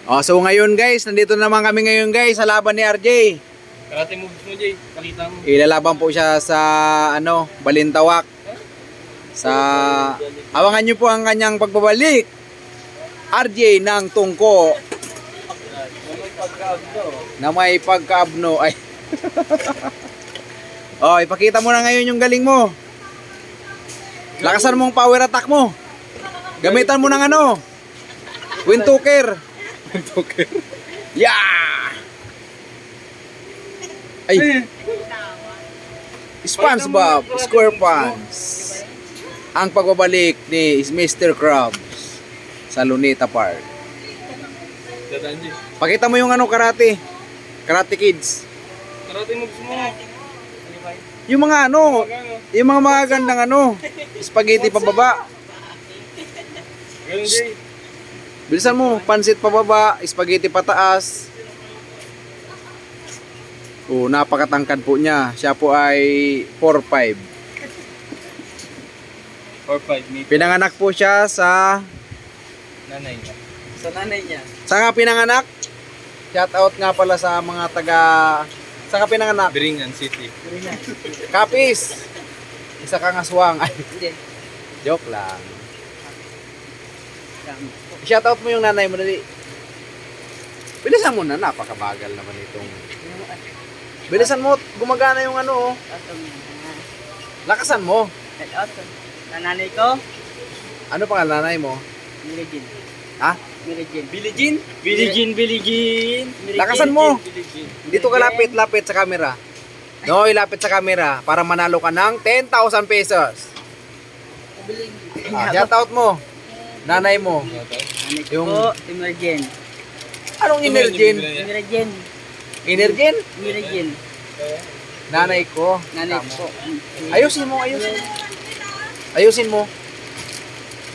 Oh, so ngayon guys, nandito naman kami ngayon guys sa laban ni RJ. Karate moves mo, Jay. Pakita mo. Ilalaban po siya sa Balintawak. Sa abangan niyo po ang kanyang pagbabalik. RJ ng tungko na may pagkaabno. Ay. Oh, ipakita mo na ngayon yung galing mo. Lakasan mo ang power attack mo. Gamitan mo ng ano? Wind Tucker. Yeah! Ay! SpongeBob SquarePants. Ang pagbabalik ni Mr. Krabs sa Luneta Park. Dadaan, Jay. Pakita mo yung ano karate. Karate Kids. Karate moves mo. Yung mga ano, yung mga magagandang ano, spaghetti pababa. Ganun, Jay. Bilisan mo, pansit pababa, spaghetti pataas. Oh, napakatangkad po niya. Siya po ay 4'5". 4-5 meter. Pinanganak po siya sa... Nanay niya. Sa nanay niya. Saan ka pinanganak? Shout out nga pala sa mga taga... Saan ka pinanganak? Biringan City. Kapis! Isa kang aswang. Ay, Hindi. joke lang. Tama. Shout out mo yung nanay mo dali. Bilisan mo na, napakabagal naman itong... Bilisan mo, gumagana yung ano. Awesome. Lakasan mo. Awesome. Sa nanay ko, Ano pangalan nanay mo? Mary Jean. Ha? Mary Jean. Billie Jean? Billie Jean, Billie Jean. Lakasan mo. Billie Jean. Dito ka lapit sa camera. No, ilapit sa camera para manalo ka ng 10,000 pesos. Shout out mo. Nanay mo. Nanay ko Yung- po, si Mary Jean. Anong Inergen? Mary Jean. Inergen? Mary Jean. Nanay ko. Nanay Tama. ko po. Ayusin mo, ayusin. Ayusin mo.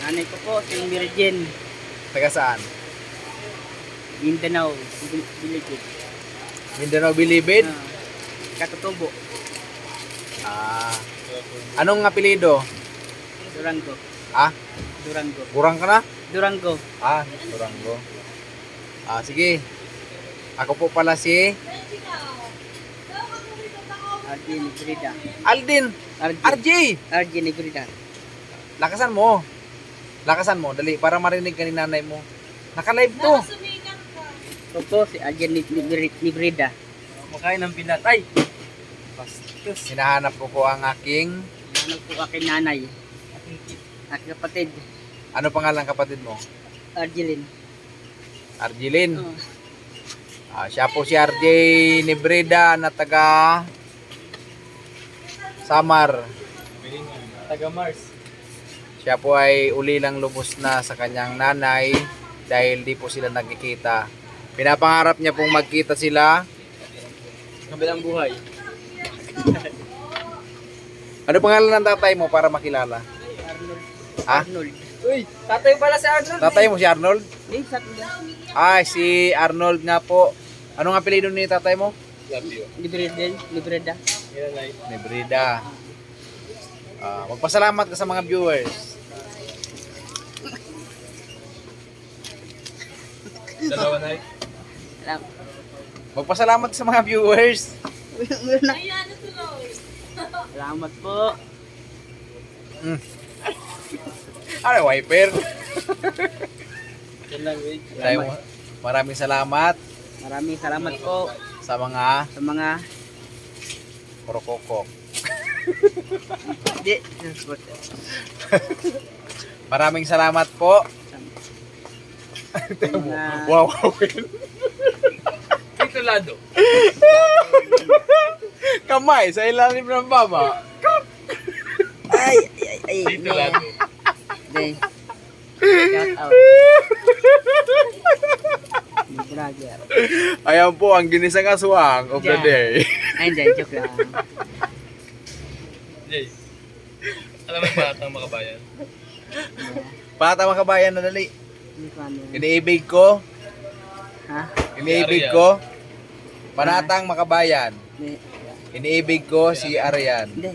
Nanay ko po, si Mary Jean. Taga saan? Mindanao. Bilibid. Mindanao Bilibid? Katutubo. Ah. Anong apelido? Durango. Ah? Durango. Kurang ka na? Durango. Ah, Durango. Ah, sige. Ako po pala si Arjen Brida. Aldin. RJ. Arjen Brida. Lakasan mo. Lakasan mo, dali, para marinig ka ni nanay mo. Naka-live to. Ito po, si Arjen Brida. Makain ng binat. Ay! Bastos. Hinahanap ko po ang aking... Ano po aking nanay? Aking kapatid. Ano pangalan kapatid mo? Arjelin. Arjilin. Oh. Ah, siya po si RJ Nebreda na taga Samar. Taga Mars. Siya po ay ulilang lubos na sa kanyang nanay dahil di po sila nagkikita. Pinapangarap niya pong magkita sila. Kabilang buhay. Ano pangalan ng tatay mo para makilala? Arnold. Ha? Arnold. Uy! Tatay pala si Arnold. Tatay mo si Arnold? Eh, sa tuya. Ay, si Arnold nga po. Anong apelyido ni tatay mo? Love you. Libreda. Yan ay. Nebreda. Ah, magpasalamat ka sa mga viewers. Dalawa na eh. Alam. Magpasalamat sa mga viewers. Salamat po. Ano, wiper? Yan lang, wait. Maraming salamat Maraming salamat po sa mga sa mga krokokok. di Maraming salamat po. sa mga Wow. Dito lado. Kamay sa ilalim ng baba. ay. Dito lado. Di. Shout out. Brother. Ayan po ang ginisang aswang of the Yeah. day. Ay, hindi. Joke lang. Jay. Alam mo ba ang makabayan? Pata mga kabayan na dali. Hindi ko ano. Iniibig ko. Ha? Iniibig ko. Panatang makabayan. Hindi. Iniibig ko si Arian. Hindi.